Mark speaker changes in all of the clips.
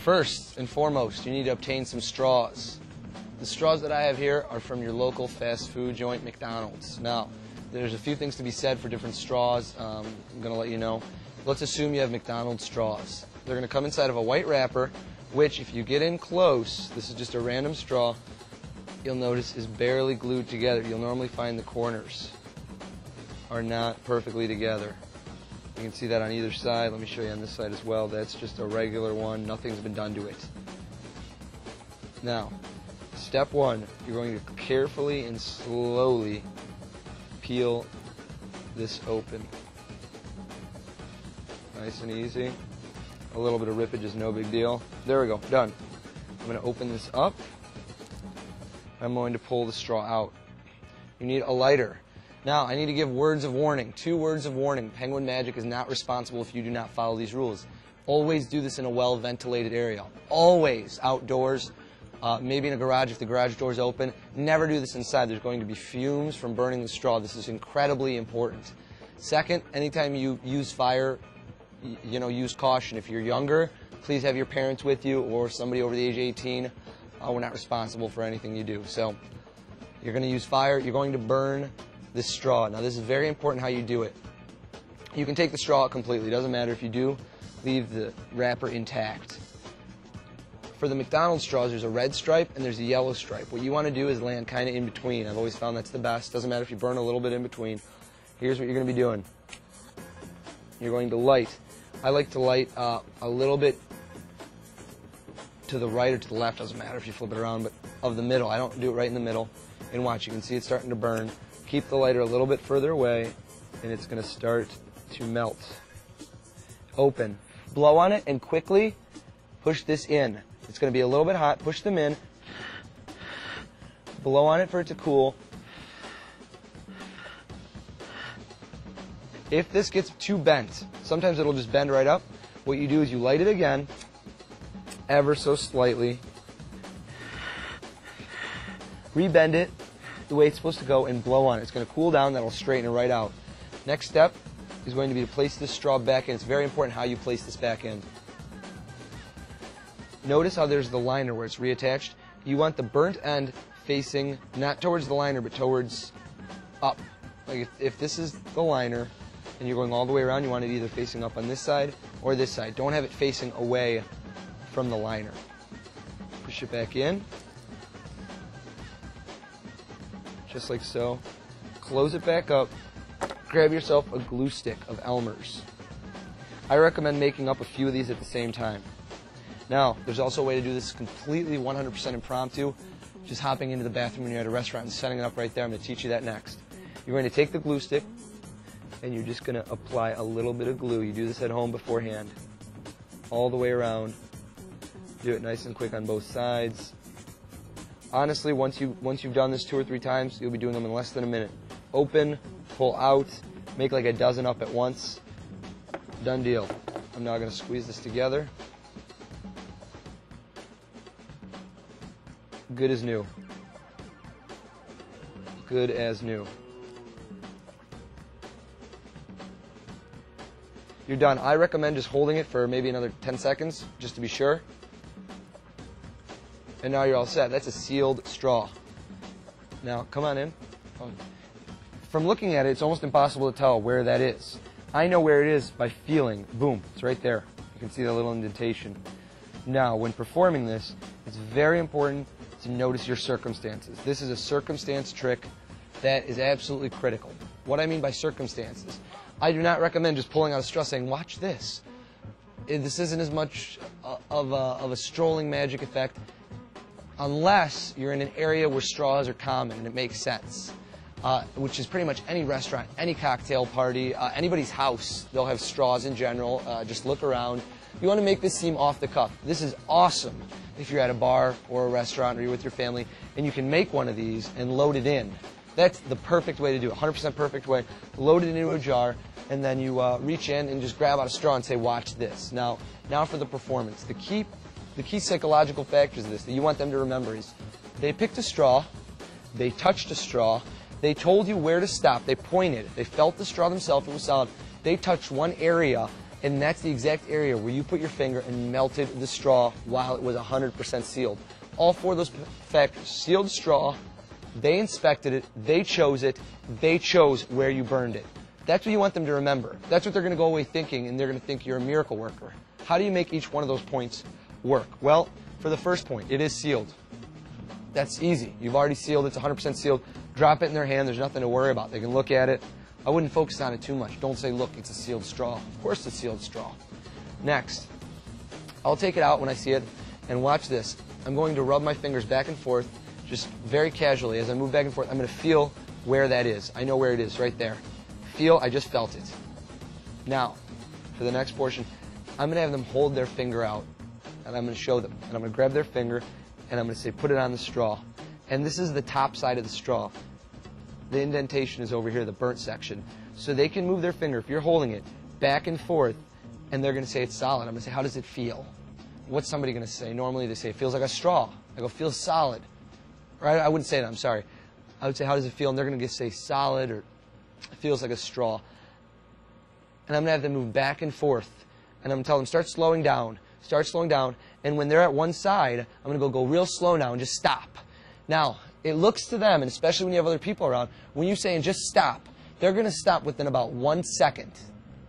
Speaker 1: First and foremost, you need to obtain some straws. The straws that I have here are from your local fast food joint, McDonald's. Now, there's a few things to be said for different straws. I'm going to let you know. Let's assume you have McDonald's straws. They're going to come inside of a white wrapper, which if you get in close, this is just a random straw, you'll notice is barely glued together. You'll normally find the corners are not perfectly together. You can see that on either side. Let me show you on this side as well. That's just a regular one. Nothing's been done to it. Now, step one, you're going to carefully and slowly peel this open. Nice and easy. A little bit of rippage is no big deal. There we go, done. I'm going to open this up. I'm going to pull the straw out. You need a lighter. Now, I need to give words of warning. 2 words of warning. Penguin Magic is not responsible if you do not follow these rules. Always do this in a well-ventilated area. Always outdoors, maybe in a garage if the garage door is open. Never do this inside. There's going to be fumes from burning the straw. This is incredibly important. Second, anytime you use fire, use caution. If you're younger, please have your parents with you or somebody over the age of 18. We're not responsible for anything you do. So you're going to use fire. You're going to burn this straw. Now, this is very important how you do it. You can take the straw out completely. It doesn't matter if you do. Leave the wrapper intact. For the McDonald's straws, there's a red stripe and there's a yellow stripe. What you want to do is land kind of in between. I've always found that's the best. Doesn't matter if you burn a little bit in between. Here's what you're going to be doing. You're going to light. I like to light a little bit to the right or to the left. Doesn't matter if you flip it around, but of the middle. I don't do it right in the middle. And watch, you can see it's starting to burn. Keep the lighter a little bit further away, and it's going to start to melt. Open. Blow on it and quickly push this in. It's going to be a little bit hot. Push them in. Blow on it for it to cool. If this gets too bent, sometimes it'll just bend right up. What you do is you light it again, ever so slightly. Rebend it the way it's supposed to go and blow on it. It's going to cool down. That'll straighten it right out. Next step is going to be to place this straw back in. It's very important how you place this back in. Notice how there's the liner where it's reattached. You want the burnt end facing not towards the liner but towards up. Like if this is the liner and you're going all the way around, you want it either facing up on this side or this side. Don't have it facing away from the liner. Push it back in. Just like so. Close it back up. Grab yourself a glue stick of Elmer's. I recommend making up a few of these at the same time. Now, there's also a way to do this completely 100% impromptu. Just hopping into the bathroom when you're at a restaurant and setting it up right there. I'm going to teach you that next. You're going to take the glue stick and you're just going to apply a little bit of glue. You do this at home beforehand. All the way around. Do it nice and quick on both sides. Honestly, once you've done this 2 or 3 times, you'll be doing them in less than a minute. Open, pull out, make like a dozen up at once. Done deal. I'm now going to squeeze this together. Good as new. Good as new. You're done. I recommend just holding it for maybe another 10 seconds, just to be sure. And now you're all set. That's a sealed straw. Now, come on in. From looking at it, it's almost impossible to tell where that is. I know where it is by feeling. Boom, it's right there. You can see the little indentation. Now, when performing this, it's very important to notice your circumstances. This is a circumstance trick that is absolutely critical. What I mean by circumstances, I do not recommend just pulling out a straw saying, watch this. This isn't as much of a strolling magic effect unless you're in an area where straws are common and it makes sense, which is pretty much any restaurant, any cocktail party, anybody's house. They'll have straws in general. Just look around. You want to make this seem off the cuff. This is awesome if you're at a bar or a restaurant or you're with your family and you can make one of these and load it in. That's the perfect way to do it, 100% perfect way. Load it into a jar and then you reach in and just grab out a straw and say, watch this. Now for the performance. The key psychological factors of this that you want them to remember is they picked a straw, they touched a straw, they told you where to stop, they pointed, they felt the straw themselves, it was solid, they touched one area And that's the exact area where you put your finger and melted the straw while it was 100% sealed. All 4 of those factors, sealed straw, they inspected it, they chose where you burned it. That's what you want them to remember. That's what they're going to go away thinking, and they're going to think you're a miracle worker. How do you make each one of those points work? Well, for the first point, it is sealed. That's easy. You've already sealed it. It's 100% sealed. Drop it in their hand. There's nothing to worry about. They can look at it. I wouldn't focus on it too much. Don't say, look, it's a sealed straw. Of course it's a sealed straw. Next, I'll take it out when I see it, and watch this. I'm going to rub my fingers back and forth, just very casually. As I move back and forth, I'm going to feel where that is. I know where it is, right there. Feel, I just felt it. Now, for the next portion, I'm going to have them hold their finger out, and I'm going to show them. And I'm going to grab their finger, and I'm going to say, put it on the straw. And this is the top side of the straw. The indentation is over here, the burnt section. So they can move their finger, if you're holding it, back and forth, and they're going to say it's solid. I'm going to say, how does it feel? What's somebody going to say? Normally they say, it feels like a straw. I go, feels solid. Right? I wouldn't say that, I'm sorry. I would say, how does it feel? And they're going to say solid, or it feels like a straw. And I'm going to have them move back and forth. And I'm going to tell them, start slowing down. Start slowing down. And when they're at one side, I'm going to go real slow now and just stop. Now, it looks to them, and especially when you have other people around, when you say, and just stop, they're going to stop within about 1 second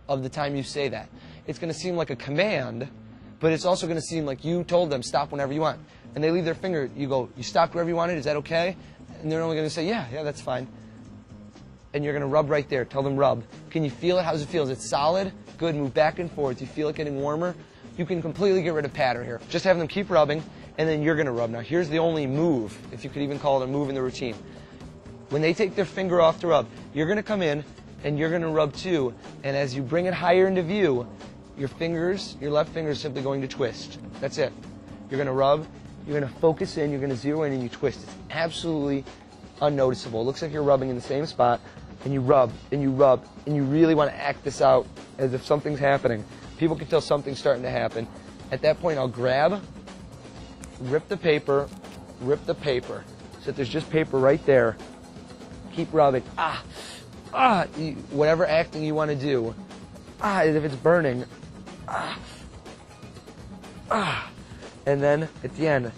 Speaker 1: of the time you say that. It's going to seem like a command, but it's also going to seem like you told them stop whenever you want. And they leave their finger, you go, you stopped wherever you wanted, is that okay? And they're only going to say, yeah, that's fine. And you're going to rub right there. Tell them rub. Can you feel it? How does it feel? Is it solid? Good. Move back and forth. You feel it getting warmer? You can completely get rid of patter here. Just have them keep rubbing, and then you're going to rub. Now, here's the only move, if you could even call it a move in the routine. When they take their finger off to rub, you're going to come in, and you're going to rub too. And as you bring it higher into view, your fingers, your left finger is simply going to twist. That's it. You're going to rub. You're going to focus in. You're going to zero in, and you twist. It's absolutely unnoticeable. It looks like you're rubbing in the same spot, and you rub, and you rub, and you really want to act this out as if something's happening. People can tell something's starting to happen. At that point, I'll grab, rip the paper, so that there's just paper right there. Keep rubbing. Whatever acting you want to do. As if it's burning. And then, at the end,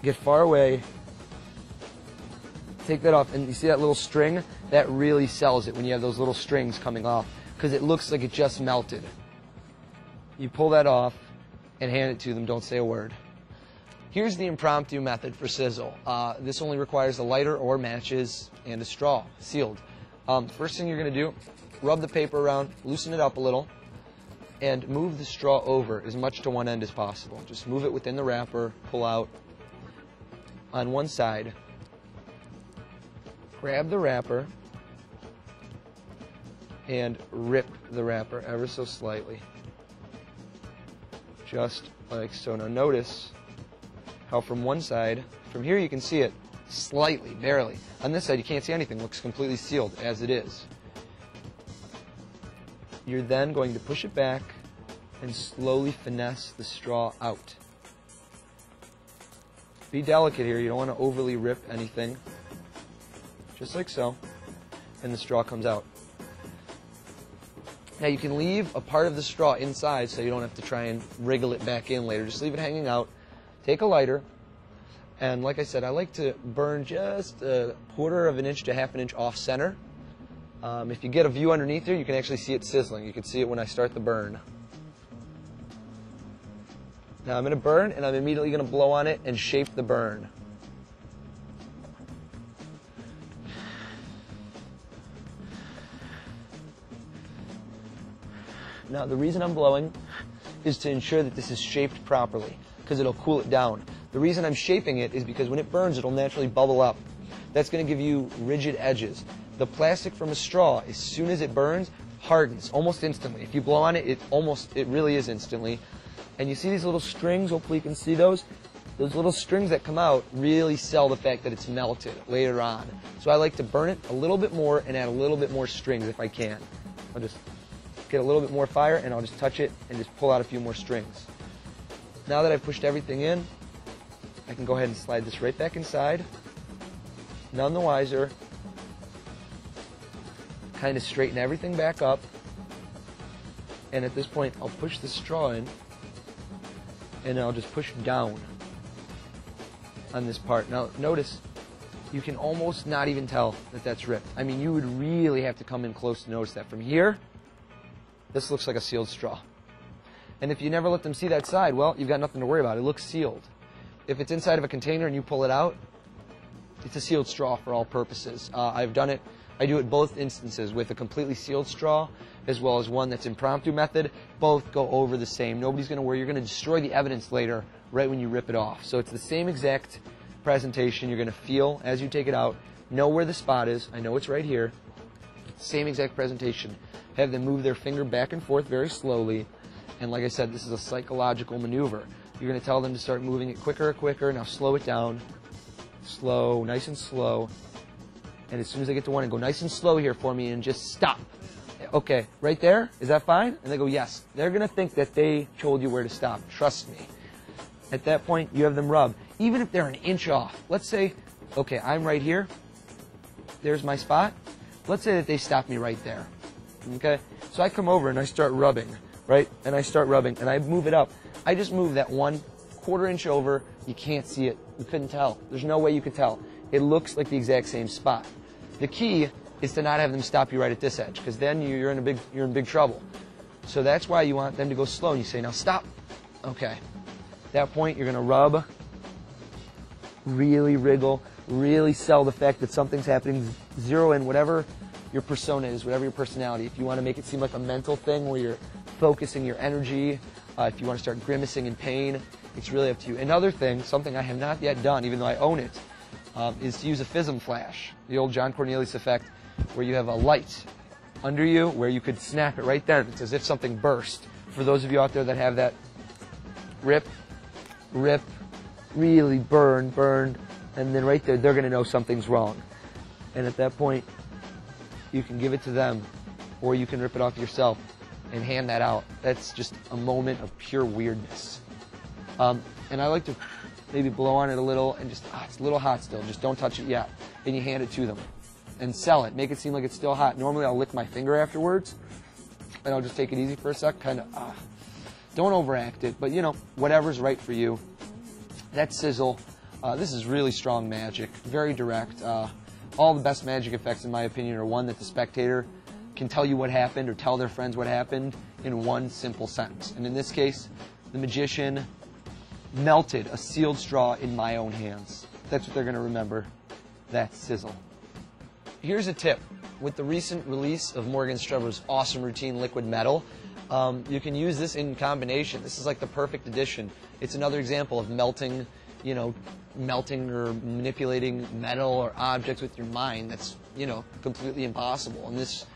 Speaker 1: get far away, take that off, and you see that little string? That really sells it when you have those little strings coming off, because it looks like it just melted. You pull that off and hand it to them. Don't say a word. Here's the impromptu method for Sizzle. This only requires a lighter or matches and a straw, sealed. First thing you're going to do, rub the paper around, loosen it up a little, and move the straw over as much to one end as possible. Just move it within the wrapper, pull out on one side. Grab the wrapper and rip the wrapper ever so slightly. Just like so. Now notice how from one side, from here you can see it slightly, barely. On this side you can't see anything. It looks completely sealed as it is. You're then going to push it back and slowly finesse the straw out. Be delicate here. You don't want to overly rip anything. Just like so. And the straw comes out. Now you can leave a part of the straw inside so you don't have to try and wriggle it back in later. Just leave it hanging out. Take a lighter. And like I said, I like to burn just a 1/4 of an inch to 1/2 an inch off center. If you get a view underneath here, you can actually see it sizzling. You can see it when I start the burn. Now I'm going to burn, and I'm immediately going to blow on it and shape the burn. Now the reason I'm blowing is to ensure that this is shaped properly, because it'll cool it down. The reason I'm shaping it is because when it burns, it'll naturally bubble up. That's going to give you rigid edges. The plastic from a straw, as soon as it burns, hardens almost instantly. If you blow on it, it really is instantly. And you see these little strings, hopefully you can see those. Those little strings that come out really sell the fact that it's melted later on. So I like to burn it a little bit more and add a little bit more strings if I can. I'll just get a little bit more fire, and I'll just touch it and just pull out a few more strings. Now that I've pushed everything in, I can go ahead and slide this right back inside. None the wiser. Kind of straighten everything back up. And at this point, I'll push the straw in, and I'll just push down on this part. Now, notice, you can almost not even tell that that's ripped. I mean, you would really have to come in close to notice that. From here, this looks like a sealed straw. And if you never let them see that side, well, you've got nothing to worry about. It looks sealed. If it's inside of a container and you pull it out, it's a sealed straw for all purposes. I've done it. I do it both instances with a completely sealed straw as well as one that's impromptu method. Both go over the same. Nobody's going to worry. You're going to destroy the evidence later right when you rip it off. So it's the same exact presentation. You're going to feel as you take it out, know where the spot is. I know it's right here. Same exact presentation. Have them move their finger back and forth very slowly. And like I said, this is a psychological maneuver. You're going to tell them to start moving it quicker, quicker. Now slow it down. Slow, nice and slow. And as soon as they get to one, and go nice and slow here for me and just stop. Okay, right there? Is that fine? And they go, yes. They're going to think that they told you where to stop. Trust me. At that point, you have them rub. Even if they're an inch off. Let's say, okay, I'm right here. There's my spot. Let's say that they stop me right there. Okay? So I come over and I start rubbing, right? And I start rubbing and I move it up. I just move that 1/4 inch over. You can't see it. You couldn't tell. There's no way you could tell. It looks like the exact same spot. The key is to not have them stop you right at this edge, because then you're in big trouble. So that's why you want them to go slow. And you say, now stop. Okay. At that point, you're going to rub, really wriggle, really sell the fact that something's happening. Zero in whatever your persona is, whatever your personality. If you want to make it seem like a mental thing where you're focusing your energy, if you want to start grimacing in pain, it's really up to you. Another thing, something I have not yet done, even though I own it, is to use a FISM flash, the old John Cornelius effect, where you have a light under you where you could snap it right then. It's as if something burst. For those of you out there that have that rip, really burn, and then right there, they're going to know something's wrong. And at that point, you can give it to them, or you can rip it off yourself and hand that out. That's just a moment of pure weirdness. And I like to maybe blow on it a little and just, it's a little hot still, just don't touch it yet. And you hand it to them and sell it. Make it seem like it's still hot. Normally I'll lick my finger afterwards and I'll just take it easy for a sec, kind of, don't overact it, but you know, whatever's right for you. That's Sizzle. This is really strong magic, very direct. All the best magic effects, in my opinion, are one that the spectator can tell you what happened or tell their friends what happened in one simple sentence. And in this case, the magician melted a sealed straw in my own hands. That's what they're going to remember. That's Sizzle. Here's a tip. With the recent release of Morgan Strebler's awesome routine Liquid Metal, you can use this in combination. This is like the perfect addition. It's another example of melting or manipulating metal or objects with your mind. That's, completely impossible. And this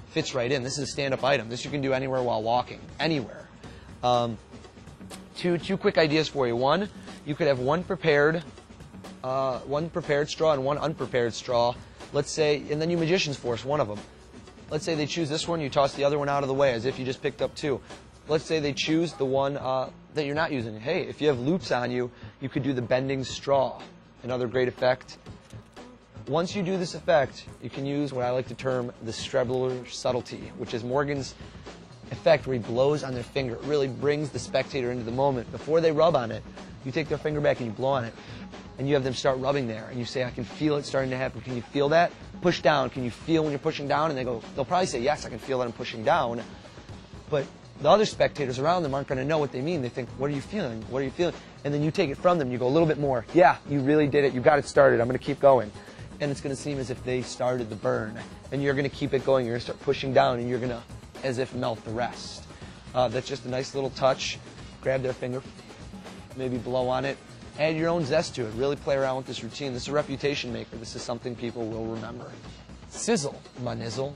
Speaker 1: fits right in. This is a stand-up item. This you can do anywhere while walking. Anywhere. Two quick ideas for you. One, you could have one prepared straw and one unprepared straw. Let's say, and then you magicians force one of them. Let's say they choose this one, you toss the other one out of the way as if you just picked up two. Let's say they choose the one that you're not using. Hey, if you have loops on you, you could do the bending straw. Another great effect. Once you do this effect, you can use what I like to term the Strebler subtlety, which is Morgan's effect where he blows on their finger. It really brings the spectator into the moment. Before they rub on it, you take their finger back and you blow on it. And you have them start rubbing there. And you say, I can feel it starting to happen. Can you feel that? Push down. Can you feel when you're pushing down? And they'll probably say, yes, I can feel that I'm pushing down. But the other spectators around them aren't going to know what they mean. They think, what are you feeling? What are you feeling? And then you take it from them. You go a little bit more. Yeah, you really did it. You got it started. I'm going to keep going. And it's going to seem as if they started the burn. And you're going to keep it going. You're going to start pushing down. And you're going to, as if, melt the rest. That's just a nice little touch. Grab their finger. Maybe blow on it. Add your own zest to it. Really play around with this routine. This is a reputation maker. This is something people will remember. Sizzle, my nizzle.